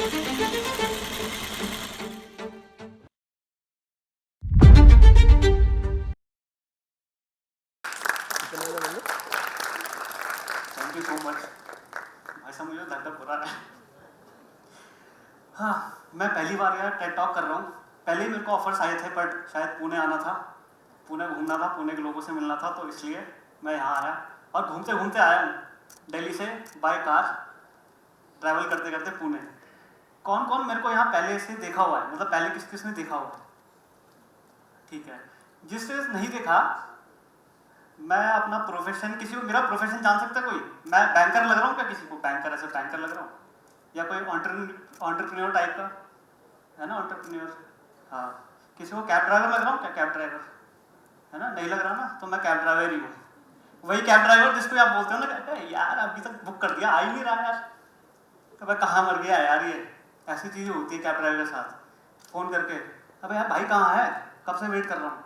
Thank you so much. भाई साहब मुझे धक्का हो रहा है। हाँ, मैं पहली बार यार टेड टॉक कर रहा हूँ। पहले ही मेरे को ऑफर्स आए थे, बट शायद पुणे आना था, पुणे घूमना था, पुणे के लोगों से मिलना था, तो इसलिए मैं यहाँ आया और घूमते घूमते आया हूँ दिल्ली से बाय कार, ट्रैवल करते करते पुणे। कौन कौन मेरे को यहाँ पहले से देखा हुआ है, मतलब पहले किस किस ने देखा हुआ है? ठीक है, जिसने नहीं देखा, मैं अपना प्रोफेशन, किसी को मेरा प्रोफेशन जान सकता है कोई? मैं बैंकर लग रहा हूँ क्या किसी को? बैंकर, ऐसे बैंकर लग रहा हूँ या कोई ऑन्टरप्रेन्योर टाइप का है ना? ऑन्टरप्रेन्योर, हाँ। किसी को कैब ड्राइवर लग रहा हूँ क्या? कैब ड्राइवर है ना? नहीं लग रहा ना, तो मैं कैब ड्राइवर ही हूँ। वही कैब ड्राइवर जिसको आप बोलते हो ना, कहते हैं यार अभी तक बुक कर दिया, आ ही नहीं रहा यार, तो भाई कहाँ मर गया यार। ये ऐसी चीज़ें होती है कैब ड्राइवर के साथ, फ़ोन करके अबे यार भाई कहाँ है, कब से वेट कर रहा हूँ।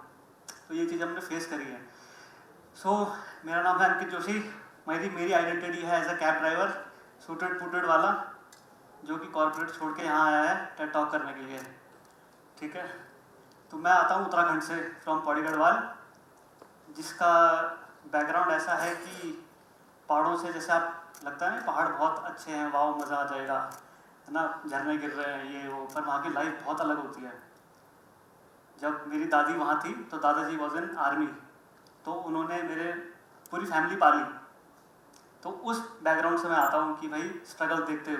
तो ये चीज़ हमने फेस करी है। सो मेरा नाम है अंकित जोशी। मेरी आइडेंटिटी है as a cab driver, suited फूटेड वाला, जो कि कॉर्पोरेट छोड़ के यहाँ आया है टेड टॉक करने के लिए। ठीक है, तो मैं आता हूँ उत्तराखंड से, फ्रॉम पौड़ी गढ़वाल, जिसका बैकग्राउंड ऐसा है कि पहाड़ों से, जैसे आप लगता है ना पहाड़ बहुत अच्छे हैं, वाह मज़ा आ जाएगा, है ना, झरने गिर रहे हैं ये वो, पर वहाँ की लाइफ बहुत अलग होती है। जब मेरी दादी वहाँ थी तो दादाजी वॉज इन आर्मी, तो उन्होंने मेरे पूरी फैमिली पाली। तो उस बैकग्राउंड से मैं आता हूँ कि भाई स्ट्रगल देखते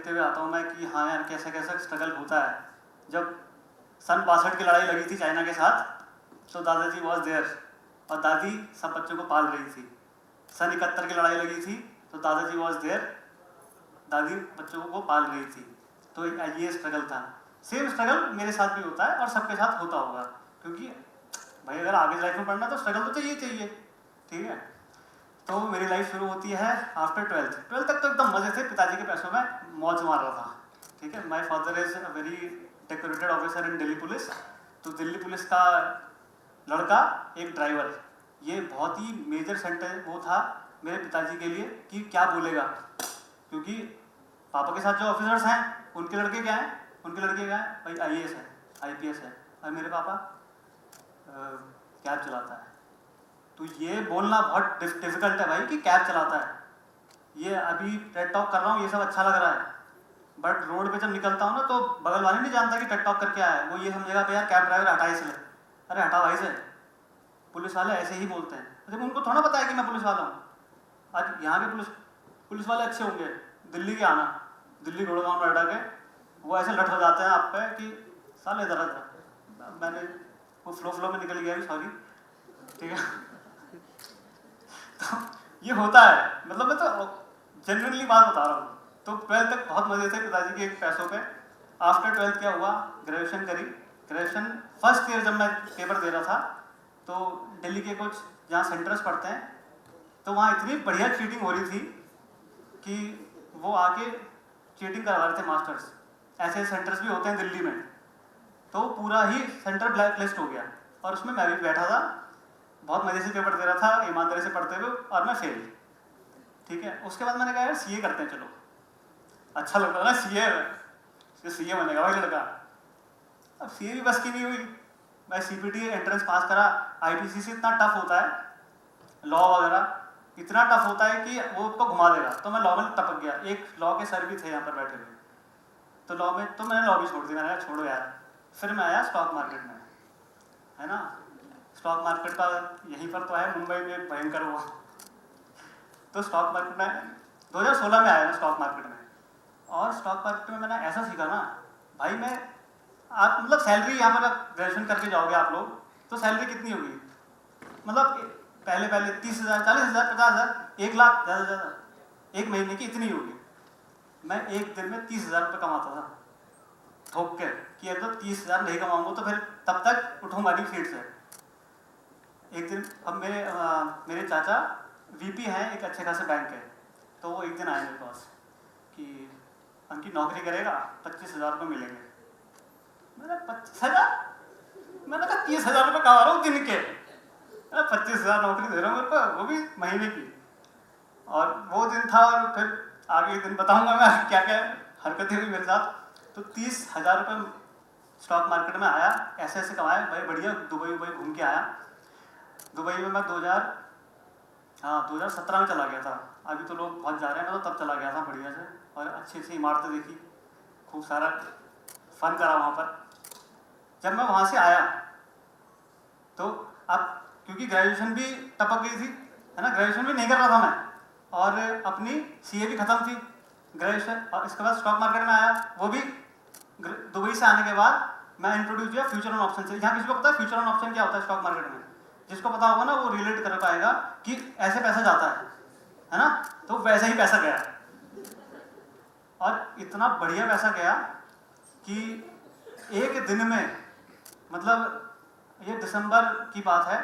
हुए आता हूँ मैं कि हाँ यार कैसा कैसा स्ट्रगल होता है। जब सन 62 की लड़ाई लगी थी चाइना के साथ, तो दादाजी वॉज देयर और दादी सब बच्चों को पाल रही थी। सन 71 की लड़ाई लगी थी, तो दादाजी वॉज देयर, दादी बच्चों को पाल रही थी। तो ये स्ट्रगल था। सेम स्ट्रगल मेरे साथ भी होता है और सबके साथ होता होगा, क्योंकि भाई अगर आगे लाइफ में पढ़ना तो स्ट्रगल तो चाहिए। ठीक है, तो मेरी लाइफ शुरू होती है आफ्टर 12th तक तो एकदम मजे थे, पिताजी के पैसों में मौज मार रहा था। ठीक है, my father is a very decorated officer in Delhi police. तो दिल्ली पुलिस का लड़का एक ड्राइवर, ये बहुत ही मेजर सेंटर वो था मेरे पिताजी के लिए कि क्या बोलेगा, क्योंकि पापा के साथ जो ऑफिसर्स हैं उनके लड़के क्या हैं, भाई IAS है, IPS है, और मेरे पापा कैब चलाता है। तो ये बोलना बहुत डिफिकल्ट है भाई कि कैब चलाता है। ये अभी टेड टॉक कर रहा हूँ, ये सब अच्छा लग रहा है, बट रोड पे जब निकलता हूँ ना तो बगल वाले नहीं जानता कि टेड टॉक करके आया है। वो ये समझेगा भाई यार कैब ड्राइवर हटाई से, अरे हटा भाई से। पुलिस वाले ऐसे ही बोलते हैं, जब उनको थोड़ा पता है कि मैं पुलिस वाला हूँ। आज यहाँ के पुलिस वाले अच्छे होंगे, दिल्ली के आना, दिल्ली गुड़गांव नोएडा के, वो ऐसे लट हो जाते हैं आप पे कि साले इधर मैंने वो फ्लो में निकल गया, सॉरी। ठीक है, तो ये होता है, मतलब मैं तो जेन्युइनली बात बता रहा हूँ। तो 12th तक बहुत मजे थे पिताजी के पैसों पे। आफ्टर 12th क्या हुआ, ग्रेजुएशन करी। ग्रेजुएशन फर्स्ट ईयर जब मैं पेपर दे रहा था, तो दिल्ली के कुछ जहाँ सेंटर्स पढ़ते हैं, तो वहाँ इतनी बढ़िया चीटिंग हो रही थी कि वो आके चीटिंग करवा रहे थे मास्टर्स। ऐसे सेंटर्स भी होते हैं दिल्ली में। तो पूरा ही सेंटर ब्लैक लिस्ट हो गया और उसमें मैं भी बैठा था, बहुत मजे से पेपर दे रहा था, ईमानदारी से पढ़ते हुए, और मैं फेल। ठीक है, उसके बाद मैंने कहा यार CA करते हैं, चलो अच्छा लगता था ना CA बनेगा भाई लड़का। अब CA भी बस की नहीं हुई। मैं CPT एंट्रेंस पास करा, IPCC इतना टफ होता है, लॉ वगैरह इतना टफ होता है कि वो उसको घुमा देगा। तो मैं लॉ में टपक गया। एक लॉ के सर भी थे यहाँ पर बैठे हुए, तो लॉ में तो मैंने लॉ भी छोड़ दी। मैंने कहा छोड़ो यार। फिर मैं आया स्टॉक मार्केट में, है ना। स्टॉक मार्केट का यहीं पर तो है, मुंबई में भयंकर हुआ। तो स्टॉक मार्केट में 2016 में आया मैं स्टॉक मार्केट में, और स्टॉक मार्केट में मैंने ऐसा सीखा ना भाई, मैं आप मतलब सैलरी यहाँ पर ग्रेजुएशन करके जाओगे आप लोग, तो सैलरी कितनी होगी, मतलब पहले 30,000, 40,000, 50,000, 1 लाख ज़्यादा से ज़्यादा एक महीने की इतनी होगी। मैं एक दिन में 30,000 रुपये कमाता था ठोक के, कि अब तो 30,000 नहीं कमाऊंगा तो फिर तब तक उठूंगा नहीं फील्ड से। एक दिन अब मेरे चाचा VP हैं एक अच्छे खासे बैंक के, तो वो एक दिन आए मेरे पास कि उनकी नौकरी करेगा, 25,000 रुपये मिलेंगे। मैंने 25,000, मैंने कहा 30,000 रुपये कमा रहा हूँ दिन के, 25,000 नौकरी दे रहा हूँ मेरे को, वो भी महीने की। और वो दिन था, और फिर आगे दिन बताऊंगा मैं क्या क्या हरकतें हुई मेरे साथ। तो 30,000 रुपये स्टॉक मार्केट में आया, ऐसे ऐसे कमाए भाई, बढ़िया। दुबई घूम के आया। दुबई में मैं 2017 में चला गया था। अभी तो लोग बहुत जा रहे हैं, मैं तो तब चला गया था बढ़िया से, और अच्छी अच्छी इमारतें देखी, खूब सारा फन करा वहाँ पर। जब मैं वहाँ से आया तो अब क्योंकि ग्रेजुएशन भी टपक गई थी, है ना, ग्रेजुएशन भी नहीं कर रहा था मैं, और अपनी सीए भी ख़त्म थी ग्रेजुएशन, और इसके बाद स्टॉक मार्केट में आया। वो भी दुबई से आने के बाद मैं इंट्रोड्यूस किया फ्यूचर ऑन ऑप्शन से। यहाँ किसी को पता है फ्यूचर ऑन ऑप्शन क्या होता है स्टॉक मार्केट में? जिसको पता होगा ना वो रिलेट कर पाएगा कि ऐसे पैसा जाता है ना, तो वैसे ही पैसा गया, और इतना बढ़िया पैसा गया कि एक दिन में, मतलब ये दिसंबर की बात है,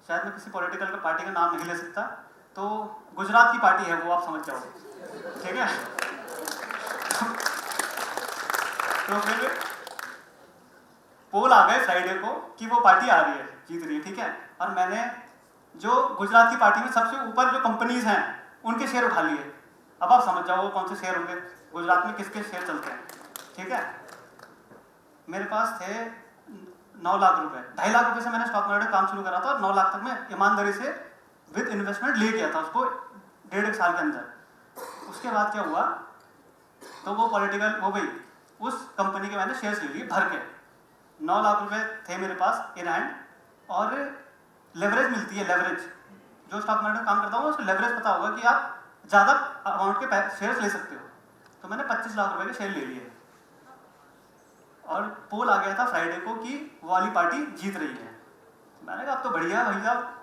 शायद मैं किसी पॉलिटिकल का पार्टी का नाम नहीं ले सकता, तो गुजरात की पार्टी है वो, आप समझ जाओ, ठीक है। तो फिर पोल आ गए फ्राइडे को कि वो पार्टी आ रही है, जीत रही है, ठीक है। और मैंने जो गुजरात की पार्टी में सबसे ऊपर जो कंपनीज हैं उनके शेयर उठा लिए। अब आप समझ जाओ वो कौन से शेयर होंगे, गुजरात में किसके शेयर चलते हैं, ठीक है। मेरे पास थे 9 लाख रुपए, 2.5 लाख रुपए से मैंने स्टॉक मार्केट काम शुरू करा था, और 9 लाख तक मैं ईमानदारी से विद इन्वेस्टमेंट ले गया था उसको 1.5 साल के अंदर। उसके बाद क्या हुआ, तो वो पॉलिटिकल हो गई, उस कंपनी के मैंने शेयर्स ले लिए भर के। 9 लाख रुपए थे मेरे पास इन हैंड, और लेवरेज मिलती है, लेवरेज, जो स्टॉक मार्केट में काम करता हूँ उसको लेवरेज पता होगा कि आप ज़्यादा अमाउंट के शेयर्स ले सकते हो। तो मैंने 25 लाख रुपए के शेयर ले लिए, और पोल आ गया था फ्राइडे को कि वो वाली पार्टी जीत रही है। मैंने कहा अब तो बढ़िया है भाई साहब,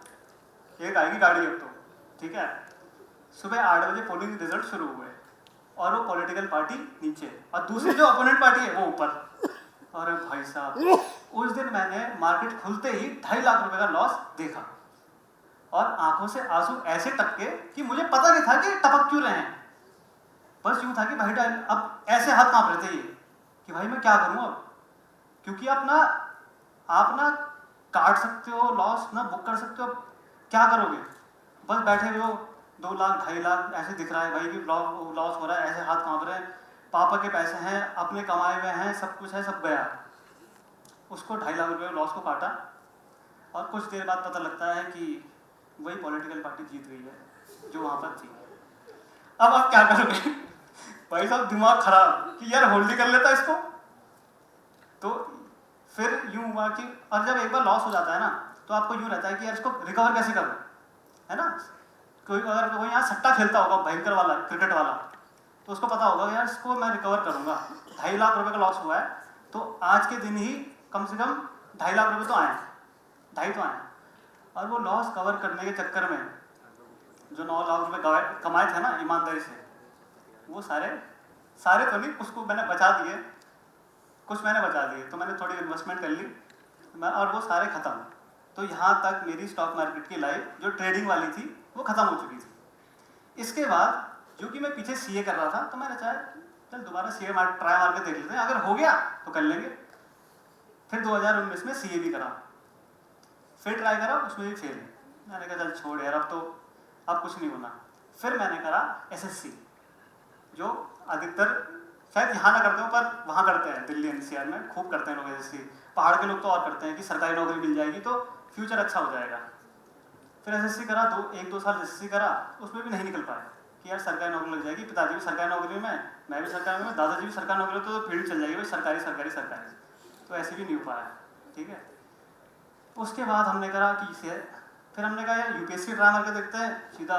एक आएगी गाड़ी अब तो, ठीक है। सुबह 8 बजे पोलिंग रिजल्ट शुरू हुए, और वो पॉलिटिकल पार्टी नीचे, और दूसरी जो अपोनेंट पार्टी है वो ऊपर। और भाई साहब उस दिन मैंने मार्केट खुलते ही 2.5 लाख रुपए का लॉस देखा, और आंखों से आंसू ऐसे टपके कि मुझे पता नहीं था कि टपक क्यों रहे हैं। बस यूं था कि भाई अब ऐसे हाथ कांप रहे थे ये कि भाई मैं क्या करूं अब, क्योंकि आप ना काट सकते हो लॉस, ना बुक कर सकते हो, क्या करोगे? बस बैठे हुए हो, 2 लाख 2.5 लाख ऐसे दिख रहा है भाई कि लॉस हो रहा है, ऐसे हाथ कांप रहे हैं, पापा के पैसे हैं, अपने कमाए हुए हैं, सब कुछ है, सब गया। उसको 2.5 लाख रुपए लॉस को काटा, और कुछ देर बाद पता लगता है कि वही पॉलिटिकल पार्टी जीत गई है जो वहां पर थी। अब आप क्या करोगे? भाई साहब दिमाग खराब कि यार होल्ड ही कर लेता इसको। तो फिर यूं हुआ कि, और जब एक बार लॉस हो जाता है ना, तो आपको यूं रहता है कि यार इसको रिकवर कैसे करूं, है ना। अगर कोई यहाँ सट्टा खेलता होगा भयंकर वाला, क्रिकेट वाला, तो उसको पता होगा यार इसको मैं रिकवर करूंगा। 2.5 लाख रुपए का लॉस हुआ है, तो आज के दिन ही कम से कम 2.5 लाख रुपए तो आए, 2.5 तो आए। और वो लॉस कवर करने के चक्कर में जो 9 लाख रुपए कमाए थे ना ईमानदारी से, वो सारे तो नहीं, उसको मैंने बचा दिए, कुछ मैंने बचा दिए, तो मैंने थोड़ी इन्वेस्टमेंट कर ली, और वो सारे खत्म। तो यहाँ तक मेरी स्टॉक मार्केट की लाइफ जो ट्रेडिंग वाली थी वो खत्म हो चुकी थी। इसके बाद जो कि मैं पीछे सीए कर रहा था, तो मैंने चाहे चल दोबारा सीए ट्राई मार के देख लेते हैं, अगर हो गया तो कर लेंगे। फिर 2019 में सीए भी करा, फिर ट्राई करा, उसमें भी फेल। मैंने कहा चल छोड़ यार, अब कुछ नहीं होना। फिर मैंने करा एसएससी, जो अधिकतर शायद यहाँ ना करते हो पर वहाँ करते हैं, दिल्ली एनसीआर में खूब करते हैं लोग एसएससी। पहाड़ के लोग तो और करते हैं कि सरकारी नौकरी मिल जाएगी तो फ्यूचर अच्छा हो जाएगा। फिर एसएससी करा, 1-2 साल एसएससी करा, उसमें भी नहीं निकल पाया कि यार सरकारी नौकरी लग जाएगी, पिताजी भी सरकारी नौकरी में, मैं भी सरकारी में, दादाजी भी सरकारी नौकरी, तो फील्ड चल जाएगी भाई सरकारी सरकारी सरकारी। तो ऐसे भी नहीं हो पाया, ठीक है। उसके बाद हमने करा कि फिर हमने कहा यार यूपीएससी ट्राई मार के देखते हैं, सीधा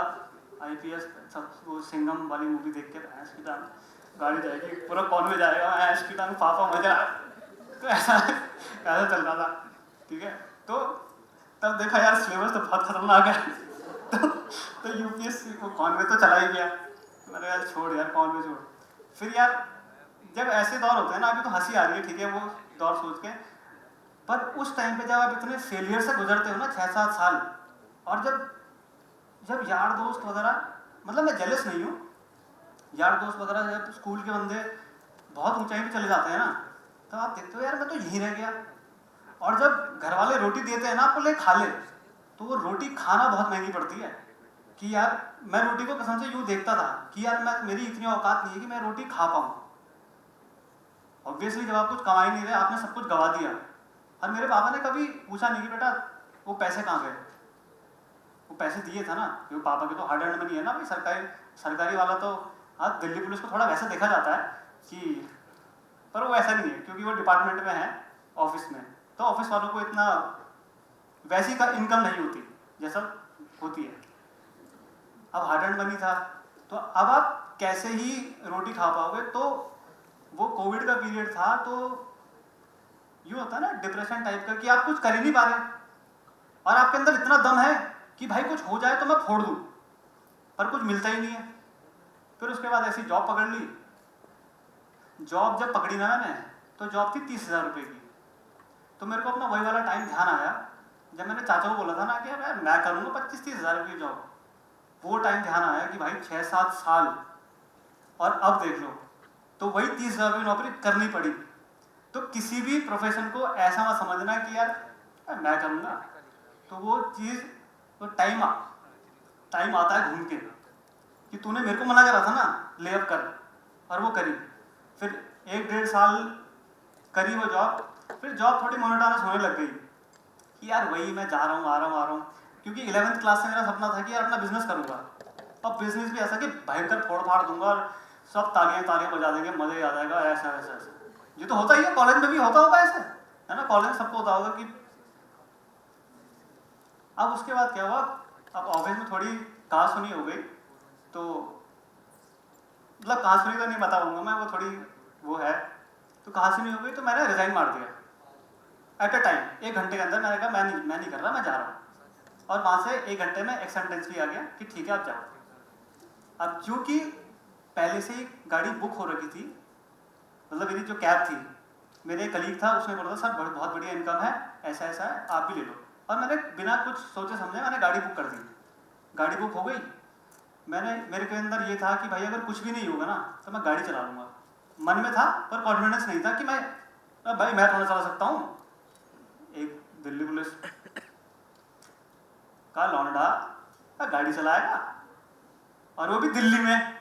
आईपीएस, सब वो सिंघम वाली मूवी देख के ऐश की टांग गाड़ी जाएगी, पूरा कौन में जाएगा, ऐश की टांग पापा मजा। तो ऐसा चल रहा था, ठीक है। तो तब देखा यार सिलेबस तो बहुत खतरनाक है। तो यूपीएससी को कौन में तो चला ही गया। मैंने यार छोड़ यार, कौन में छोड़। फिर यार जब ऐसे दौर होते हैं ना, अभी तो हंसी आ रही है, ठीक है, वो दौर सोच के, पर उस टाइम पे जब आप इतने फेलियर से गुजरते हो ना 6-7 साल, और जब यार दोस्त वगैरह, मतलब मैं जेलस नहीं हूँ, यार दोस्त वगैरह जब स्कूल के बंदे बहुत ऊंचाई पे चले जाते हैं ना, तो आप देखते हो यार मैं तो यहीं रह गया। और जब घर वाले रोटी देते हैं ना आपको ले खा ले, तो वो रोटी खाना बहुत महंगी पड़ती है, कि यार मैं रोटी को कसम से यूँ देखता था कि यार मेरी इतनी औकात नहीं है कि मैं रोटी खा पाऊँ। ऑब्वियसली जब आप कुछ कमा ही नहीं रहे, आपने सब कुछ गवा दिया। और मेरे पापा ने कभी पूछा नहीं कि बेटा वो पैसे कहाँ गए, वो पैसे दिए था ना, क्योंकि पापा के तो हार्ड अर्न मनी है ना भाई, सरकारी वाला तो। हाँ, दिल्ली पुलिस को थोड़ा वैसे देखा जाता है कि, पर वो ऐसा नहीं है क्योंकि वो डिपार्टमेंट में है, ऑफिस में, तो ऑफिस वालों को इतना वैसी का इनकम नहीं होती जैसा होती है। अब हार्ड अर्न मनी था, तो अब आप कैसे ही रोटी खा पाओगे। तो वो कोविड का पीरियड था, तो यूँ होता है ना डिप्रेशन टाइप का कि आप कुछ कर ही नहीं पा रहे और आपके अंदर इतना दम है कि भाई कुछ हो जाए तो मैं फोड़ दूँ, पर कुछ मिलता ही नहीं है। फिर उसके बाद ऐसी जॉब पकड़ ली। जॉब जब पकड़ी ना मैंने, तो जॉब थी 30,000 रुपये की। तो मेरे को अपना वही वाला टाइम ध्यान आया जब मैंने चाचा को बोला था ना कि यार मैं करूँगा 25-30 हज़ार रुपये की जॉब। वो टाइम ध्यान आया कि भाई 6-7 साल और अब देख लो, तो वही 30,000 रुपये नौकरी करनी पड़ी। तो किसी भी प्रोफेशन को ऐसा मत समझना कि यार मैं करूँगा, तो वो चीज़, वो टाइम आता है घूम के, कि तूने मेरे को मना करा था ना लेअप कर, और वो करी। फिर 1-1.5 साल करी वो जॉब। फिर जॉब थोड़ी मोनोटोनस होने लग गई कि यार वही मैं जा रहा हूँ आ रहा हूँ, क्योंकि 11th क्लास से मेरा सपना था कि यार अपना बिजनेस करूँगा, और बिजनेस भी ऐसा कि भयंकर फोड़ फाड़ दूंगा और सब तालियां बजा देंगे, मजे आ जाएगा, ऐसा ऐसा ऐसा। ये तो होता ही है, कॉलेज में भी होता होगा ऐसे, है ना, कॉलेज में सबको होता होगा कि। अब उसके बाद क्या हुआ, अब ऑफिस में थोड़ी कहासुनी हो गई, तो मतलब कहासुनी तो नहीं बताऊंगा मैं, वो थोड़ी वो है, तो कहासुनी हो गई, तो मैंने रिजाइन मार दिया एट अ टाइम। 1 घंटे के अंदर मैंने कहा मैं नहीं कर रहा, मैं जा रहा हूँ। और वहाँ से 1 घंटे में एक्सेप्टेंस भी आ गया कि ठीक है आप जाओ। अब चूँकि पहले से ही गाड़ी बुक हो रखी थी, मतलब मेरी जो कैब थी, मेरे कलीग था, उसने बोला था सर बहुत बढ़िया इनकम है, ऐसा ऐसा है, आप भी ले लो। और मैंने बिना कुछ सोचे समझे मैंने गाड़ी बुक कर दी। गाड़ी बुक हो गई। मेरे के अंदर ये था कि भाई अगर कुछ भी नहीं होगा ना तो मैं गाड़ी चला लूँगा। मन में था पर कॉन्फिडेंस नहीं था कि भाई मैं थोड़ा चला सकता हूँ। एक दिल्ली पुलिस का लौंडा गाड़ी चलाएगा, और वो भी दिल्ली में,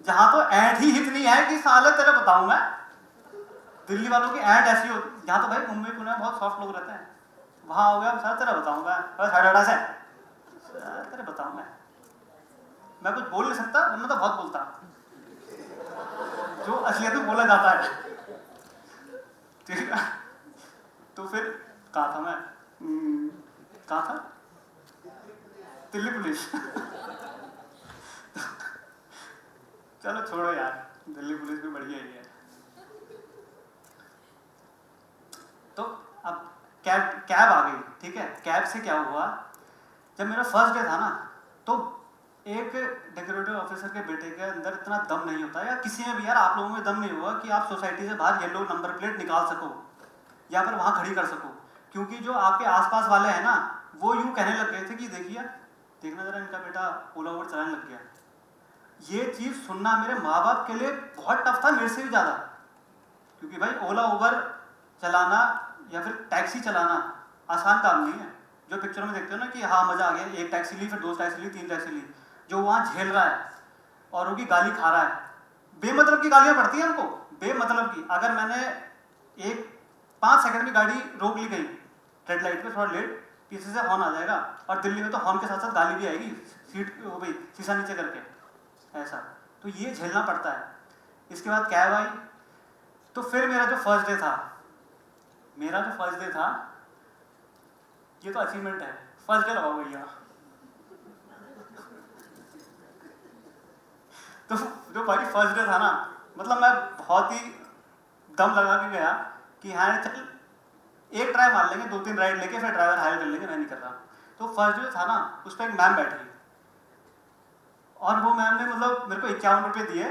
जहाँ तो ऐंठ ही इतनी है कि साले तेरे बताऊँ मैं, दिल्ली वालों की ऐंठ ऐसी हो, जहाँ तो भाई मुंबई पुणे में बहुत सॉफ्ट लोग रहते हैं, वहाँ हो गया सर तेरा बताऊँगा, बस हटाटा से तेरे बताऊँगा। मैं कुछ बोल नहीं सकता, वरना तो बहुत बोलता, जो असलियत में बोला जाता है, ठीक है। तो फिर कहा था मैं, कहा था दिल्ली पुलिस। चलो छोड़ो यार, दिल्ली पुलिस भी बढ़िया ही है। तो अब कैब आ गई, ठीक है। कैब से क्या हुआ, जब मेरा फर्स्ट डे था ना, तो एक डेकोरेटिव ऑफिसर के बेटे के अंदर इतना दम नहीं होता, या किसी में भी यार, आप लोगों में दम नहीं हुआ कि आप सोसाइटी से बाहर येलो नंबर प्लेट निकाल सको या फिर वहाँ खड़ी कर सको। क्योंकि जो आपके आसपास वाले हैं ना, वो यूँ कहने लग गए थे कि देखना जरा इनका बेटा ओला उबर चलाने लग गया। ये चीज़ सुनना मेरे माँ बाप के लिए बहुत टफ था, मेरे से भी ज़्यादा, क्योंकि भाई ओला उबर चलाना या फिर टैक्सी चलाना आसान काम नहीं है। जो पिक्चर में देखते हो ना कि हाँ मज़ा आ गया, 1 टैक्सी ली, फिर 2 टैक्सी ली, 3 टैक्सी ली, जो वहाँ झेल रहा है और उनकी गाली खा रहा है, बेमतलब की गालियाँ पड़ती हैं उनको, बेमतलब की। अगर मैंने 5 सेकंड में गाड़ी रोक ली गई रेड लाइट पे, थोड़ा लेट, पीछे से हॉर्न आ जाएगा, और दिल्ली में तो हॉर्न के साथ साथ गाली भी आएगी, सीट हो गई शीशा नीचे करके, ऐसा। तो ये झेलना पड़ता है। इसके बाद कैब आई। तो फिर मेरा जो फर्स्ट डे था, ये तो अचीवमेंट है, फर्स्ट डे लगाओ भैया। तो जो भाई फर्स्ट डे था ना, मतलब मैं बहुत ही दम लगा के गया कि हाँ चल एक ट्राई मार लेंगे, 2-3 राइड लेके फिर ड्राइवर हायर कर लेंगे, मैं नहीं कर रहा। तो फर्स्ट डे था ना, उस पर एक मैम बैठी, और वो मैम ने मतलब मेरे को 51 रुपये दिए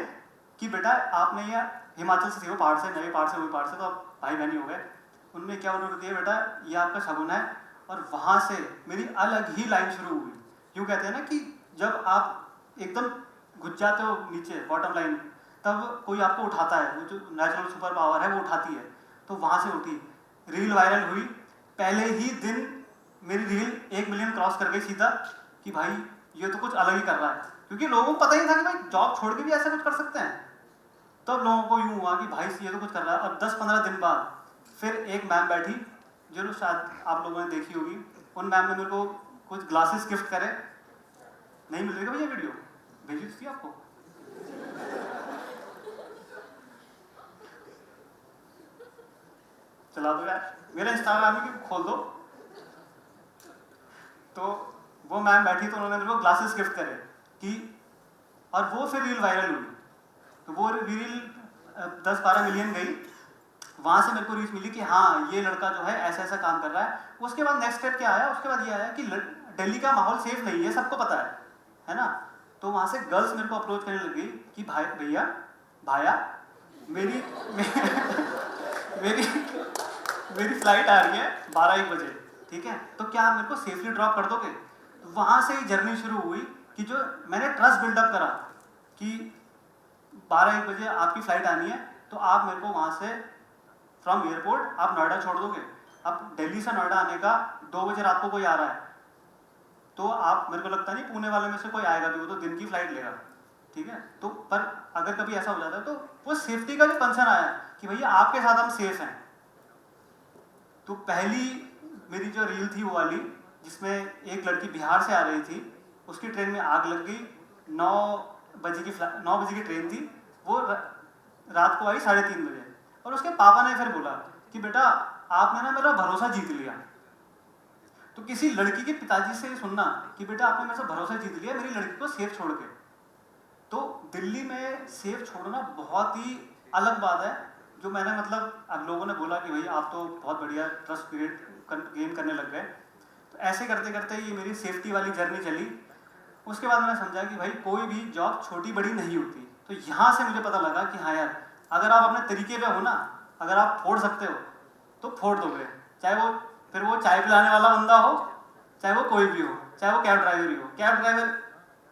कि बेटा आपने ये हिमाचल से थी, वो पहाड़ से, नए पहाड़ से, वही पहाड़ से, तो आप भाई बहनी हो गए। उनने 51 रुपये दिए, बेटा ये आपका शगुन है। और वहाँ से मेरी अलग ही लाइन शुरू हुई। यूँ कहते हैं ना कि जब आप एकदम घुस जाते हो नीचे बॉटम लाइन, तब कोई आपको उठाता है, वो जो नेचुरल सुपर पावर है वो उठाती है। तो वहाँ से उठी, रील वायरल हुई, पहले ही दिन मेरी रील 1 मिलियन क्रॉस कर गई सीधा, कि भाई ये तो कुछ अलग ही कर रहा है, क्योंकि लोगों को पता ही था कि भाई जॉब छोड़ के भी ऐसा कुछ कर सकते हैं। तब तो लोगों को यूँ हुआ कि भाई ये तो कुछ कर रहा है। और 10-15 दिन बाद फिर एक मैम बैठी, जो शायद आप लोगों ने देखी होगी। उन मैम ने मेरे को कुछ ग्लासेस गिफ्ट करे। नहीं मिल रही भैया वीडियो, भेजी थी आपको। चला दो यार, मेरा इंस्टाग्राम ही खोल दो। तो वो मैम बैठी तो उन्होंने मेरे को ग्लासेस गिफ्ट करे कि, और वो फिर रील वायरल हुई। तो वो रील 10-12 मिलियन गई। वहां से मेरे को रीच मिली कि हाँ ये लड़का जो है ऐसा ऐसा काम कर रहा है। उसके बाद नेक्स्ट स्टेप क्या आया, उसके बाद ये आया कि दिल्ली का माहौल सेफ नहीं है, सबको पता है ना। तो वहां से गर्ल्स मेरे को अप्रोच करने लगी कि भाई भैया भाया मेरी मेरी मेरी फ्लाइट आ रही है 12-1 बजे, ठीक है, तो क्या आप मेरे को सेफली ड्रॉप कर दोगे। तो वहां से ही जर्नी शुरू हुई कि जो मैंने ट्रस्ट बिल्डअप करा कि 12-1 बजे आपकी फ्लाइट आनी है, तो आप मेरे को वहां से फ्रॉम एयरपोर्ट आप नोएडा छोड़ दोगे। अब दिल्ली से नोएडा आने का 2 बजे रात को कोई आ रहा है, तो आप, मेरे को लगता नहीं पुणे वाले में से कोई आएगा भी, वो तो दिन की फ्लाइट लेगा, ठीक है। तो पर अगर कभी ऐसा हो जाता है तो वो सेफ्टी का जो कंसर्न आया कि भैया आपके साथ हम सेफ हैं। तो पहली मेरी जो रील थी वो वाली, जिसमें एक लड़की बिहार से आ रही थी, उसकी ट्रेन में आग लग गई। 9 बजे की ट्रेन थी, वो रात को आई 3:30 बजे। और उसके पापा ने फिर बोला कि बेटा आपने ना मेरा भरोसा जीत लिया। तो किसी लड़की के पिताजी से सुनना कि बेटा आपने मेरे से भरोसा जीत लिया मेरी लड़की को सेफ छोड़ के। तो दिल्ली में सेफ छोड़ना बहुत ही अलग बात है, जो मैंने मतलब अब लोगों ने बोला कि भाई आप तो बहुत बढ़िया ट्रस्ट गेन करने लग गए। तो ऐसे करते करते ये मेरी सेफ्टी वाली जर्नी चली। उसके बाद मैंने समझा कि भाई कोई भी जॉब छोटी बड़ी नहीं होती। तो यहाँ से मुझे पता लगा कि हाँ यार, अगर आप अपने तरीके पे हो ना, अगर आप फोड़ सकते हो तो फोड़ दोगे। चाहे वो फिर वो चाय पिलाने वाला बंदा हो, चाहे वो कोई भी हो, चाहे वो कैब ड्राइवर ही हो। कैब ड्राइवर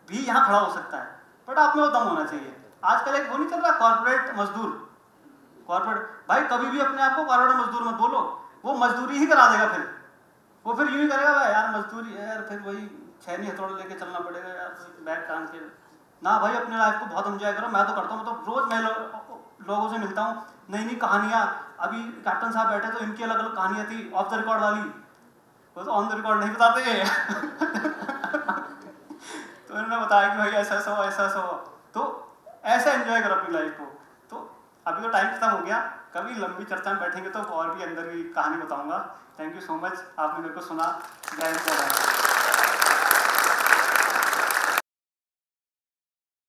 भी यहाँ खड़ा हो सकता है, बट आप में वो दम होना चाहिए। आजकल एक वो नहीं चल रहा कॉर्पोरेट मजदूर, कॉर्पोरेट भाई कभी भी अपने आप को कॉर्पोरेट मजदूर मत बोलो, वो मजदूरी ही करा देगा। फिर वो फिर यूं ही करेगा, भाई यार मजदूरी है यार, फिर वही छैनी हथौड़ा लेके चलना पड़ेगा यार, बैग टांग के ना। भाई अपने लाइफ को बहुत एंजॉय करो। मैं तो करता हूँ, मतलब रोज मैं लोगों से मिलता हूँ, नई नई कहानियाँ। अभी कैप्टन साहब बैठे तो इनकी अलग अलग कहानियाँ थी ऑफ द रिकॉर्ड वाली, वो तो ऑन द रिकॉर्ड नहीं बताते। तो इन्होंने बताया कि भाई ऐसा ऐसा हुआ, ऐसा ऐसा हुआ। तो ऐसे एंजॉय करो अपनी लाइफ को। तो अभी तो टाइम खत्म हो गया, कभी लंबी चर्चा में बैठेंगे तो और भी अंदर की कहानी बताऊंगा। थैंक यू सो मच, आपने मेरे को सुना। जय हिंद।